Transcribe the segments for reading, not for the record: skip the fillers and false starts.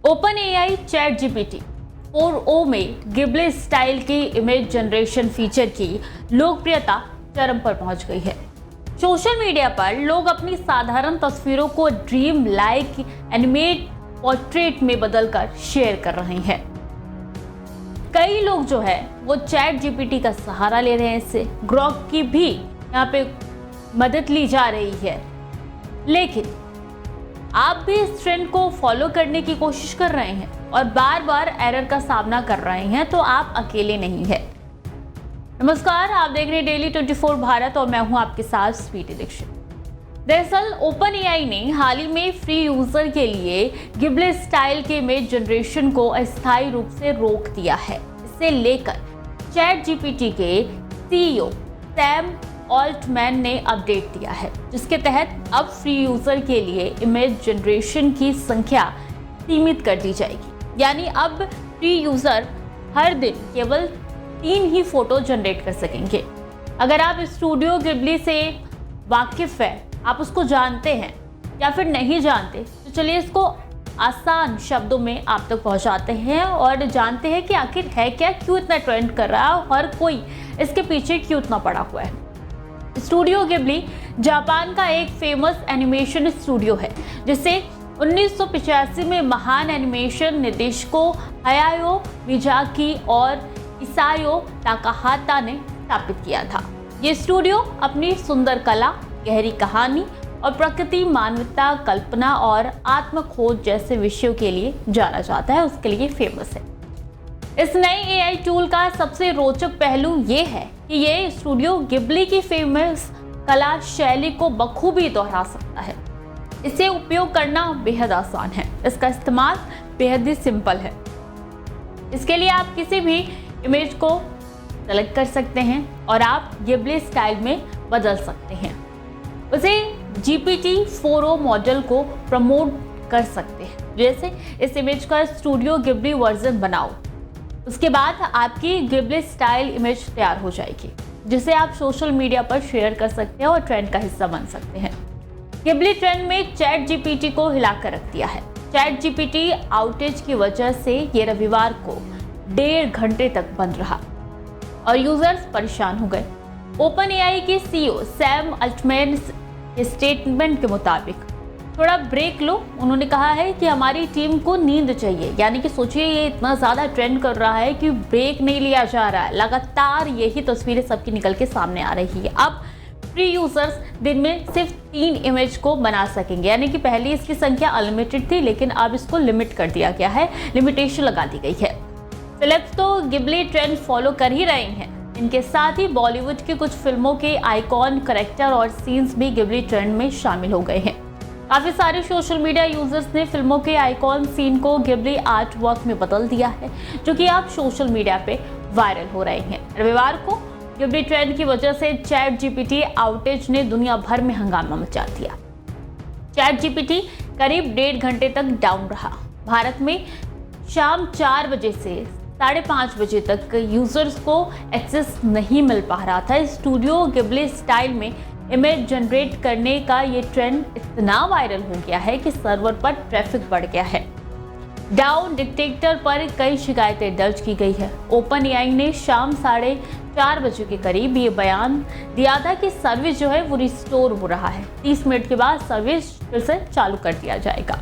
OpenAI ChatGPT 4o में Ghibli style की image generation feature की लोकप्रियता चरम पर पहुंच गई है। सोशल मीडिया पर लोग अपनी साधारण तस्वीरों को ड्रीम लाइक एनिमेट पोर्ट्रेट में बदलकर शेयर कर रहे हैं। कई लोग जो है वो ChatGPT का सहारा ले रहे हैं। इससे ग्रॉक की भी यहाँ पे मदद ली जा रही है। लेकिन आप भी इस ट्रेंड को फॉलो करने की कोशिश कर रहे हैं और बार बार एरर का सामना कर रहे हैं, तो आप अकेले नहीं हैं। नमस्कार, आप देख रहे हैं डेली 24 भारत और मैं हूं आपके साथ स्वीटी दीक्षित। दरअसल OpenAI ने हाल ही में फ्री यूजर के लिए गिबली स्टाइल के इमेज जनरेशन को अस्थायी रूप से रोक दिया है। इसे लेकर ChatGPT के CEO सैम ऑल्टमैन ने अपडेट दिया है, जिसके तहत अब फ्री यूजर के लिए इमेज जनरेशन की संख्या सीमित कर दी जाएगी। यानी अब फ्री यूजर हर दिन केवल 3 ही फोटो जनरेट कर सकेंगे। अगर आप स्टूडियो गिबली से वाकिफ है, आप उसको जानते हैं या फिर नहीं जानते, तो चलिए इसको आसान शब्दों में आप तक पहुंचाते हैं और जानते हैं कि आखिर है क्या, क्यों इतना ट्रेंड कर रहा है, हर कोई इसके पीछे क्यों इतना पड़ा हुआ है। स्टूडियो गिबली जापान का एक फेमस एनिमेशन स्टूडियो है, जिसे 1985 में महान एनिमेशन निर्देशकों हयाओ मियाजाकी और इसायो ताकाहाता ने स्थापित किया था। ये स्टूडियो अपनी सुंदर कला, गहरी कहानी और प्रकृति, मानवता, कल्पना और आत्म खोज जैसे विषयों के लिए जाना जाता है, उसके लिए फेमस है। इस नए AI टूल का सबसे रोचक पहलू ये है कि ये स्टूडियो गिबली की फेमस कला शैली को बखूबी दोहरा सकता है। इसे उपयोग करना बेहद आसान है, इसका इस्तेमाल बेहद ही सिंपल है। इसके लिए आप किसी भी इमेज को सेलेक्ट कर सकते हैं और आप गिबली स्टाइल में बदल सकते हैं। उसे GPT 4o मॉडल को प्रमोट कर सकते हैं। जैसे इस इमेज का स्टूडियो गिबली वर्जन बनाओ, उसके बाद आपकी गिबली स्टाइल इमेज तैयार हो जाएगी, जिसे आप सोशल मीडिया पर शेयर कर सकते हैं और ट्रेंड का हिस्सा बन सकते हैं। गिबली ट्रेंड में ChatGPT को हिलाकर रख दिया है। ChatGPT आउटेज की वजह से ये रविवार को 1.5 घंटे तक बंद रहा और यूजर्स परेशान हो गए। OpenAI के CEO सैम ऑल्टमैन के स्टेटमेंट के मुताबिक थोड़ा ब्रेक लो। उन्होंने कहा है कि हमारी टीम को नींद चाहिए। यानी कि सोचिए, ये इतना ज़्यादा ट्रेंड कर रहा है कि ब्रेक नहीं लिया जा रहा है, लगातार यही तस्वीरें सबकी निकल के सामने आ रही है। अब फ्री यूजर्स दिन में सिर्फ 3 इमेज को बना सकेंगे। यानी कि पहले इसकी संख्या अनलिमिटेड थी, लेकिन अब इसको लिमिट कर दिया गया है, लिमिटेशन लगा दी गई है। फिलिप्स तो गिबली ट्रेंड फॉलो कर ही रहे हैं। इनके साथ ही बॉलीवुड की कुछ फिल्मों के आइकॉन कैरेक्टर और सीन्स भी गिबली ट्रेंड में शामिल हो गए हैं। काफ़ी सारे सोशल मीडिया यूजर्स ने फिल्मों के आइकॉन सीन को गिबली आर्ट वर्क में बदल दिया है, जो कि आप सोशल मीडिया पे वायरल हो रहे हैं। रविवार को गिबली ट्रेंड की वजह से ChatGPT आउटेज ने दुनिया भर में हंगामा मचा दिया। ChatGPT करीब 1.5 घंटे तक डाउन रहा। भारत में शाम 4 बजे से 5:30 बजे तक यूजर्स को एक्सेस नहीं मिल पा रहा था। स्टूडियो गिबली स्टाइल में इमेज जनरेट करने का ये ट्रेंड इतना वायरल हो गया है कि सर्वर पर ट्रैफिक बढ़ गया है। डाउन डिटेक्टर पर कई शिकायतें दर्ज की गई है। OpenAI ने शाम 4:30 बजे के करीब ये बयान दिया था कि सर्विस जो है वो रिस्टोर हो रहा है। 30 मिनट के बाद सर्विस फिर से चालू कर दिया जाएगा।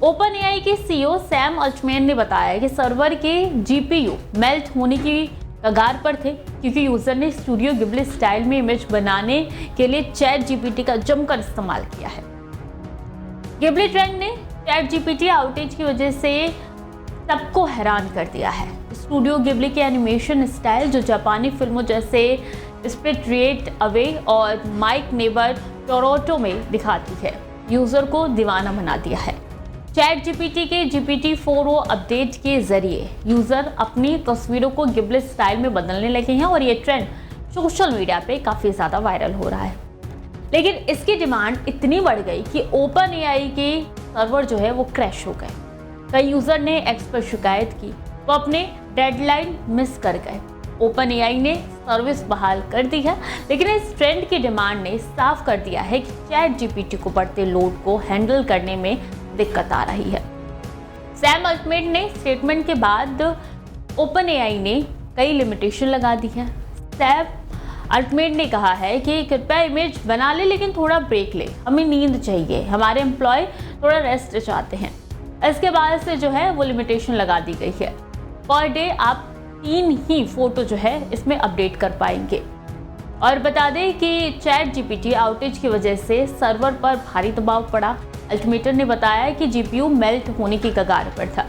OpenAI के CEO सैम ऑल्टमैन ने बताया कि सर्वर के GPU मेल्ट होने की कगार पर थे, क्योंकि यूजर ने स्टूडियो गिबली स्टाइल में इमेज बनाने के लिए ChatGPT का जमकर इस्तेमाल किया है। गिबली ट्रेंड ने ChatGPT आउटेज की वजह से सबको हैरान कर दिया है। स्टूडियो गिबली के एनिमेशन स्टाइल, जो जापानी फिल्मों जैसे स्पिरिटेड अवे और माइक नेबर टोरोटो में दिखाती है, यूजर को दीवाना बना दिया है। ChatGPT के GPT 4o अपडेट के जरिए यूजर अपनी तस्वीरों को गिबली स्टाइल में बदलने लगे हैं और ये ट्रेंड सोशल मीडिया पे काफ़ी ज़्यादा वायरल हो रहा है। लेकिन इसकी डिमांड इतनी बढ़ गई कि OpenAI के सर्वर जो है वो क्रैश हो गए। कई यूजर ने एक्स पर शिकायत की, वो अपने डेडलाइन मिस कर गए। OpenAI ने सर्विस बहाल कर दी है, लेकिन इस ट्रेंड की डिमांड ने साफ कर दिया है कि ChatGPT को बढ़ते लोड को हैंडल करने में दिक्कत आ रही है। सैम अल्टमैन ने स्टेटमेंट के बाद ओपन एआई ने कई लिमिटेशन लगा दी है। सैम अल्टमैन ने कहा है कि कृपया इमेज बना ले लेकिन थोड़ा ब्रेक ले, हमें नींद चाहिए, हमारे एम्प्लॉय थोड़ा रेस्ट चाहते हैं। इसके बाद से जो है वो लिमिटेशन लगा दी गई है। पर डे आप 3 ही फोटो जो है इसमें अपडेट कर पाएंगे। और बता दें कि चैट जीपीटी आउटेज की वजह से सर्वर पर भारी दबाव पड़ा। अल्टमैन ने बताया कि जीपीयू मेल्ट होने की कगार पर था।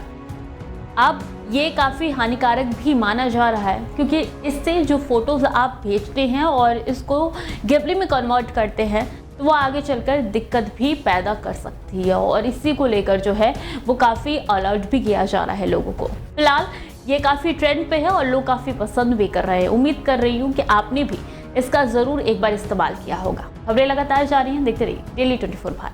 अब ये काफ़ी हानिकारक भी माना जा रहा है, क्योंकि इससे जो फोटोज़ आप भेजते हैं और इसको गिबली में कन्वर्ट करते हैं तो वो आगे चलकर दिक्कत भी पैदा कर सकती है। और इसी को लेकर जो है वो काफ़ी अलर्ट भी किया जा रहा है लोगों को। फिलहाल ये काफ़ी ट्रेंड पे है और लोग काफ़ी पसंद भी कर रहे हैं। उम्मीद कर रही हूँ कि आपने भी इसका ज़रूर एक बार इस्तेमाल किया होगा। खबरें लगातार जारी हैं, देखते रहिए डेली 24 भारत।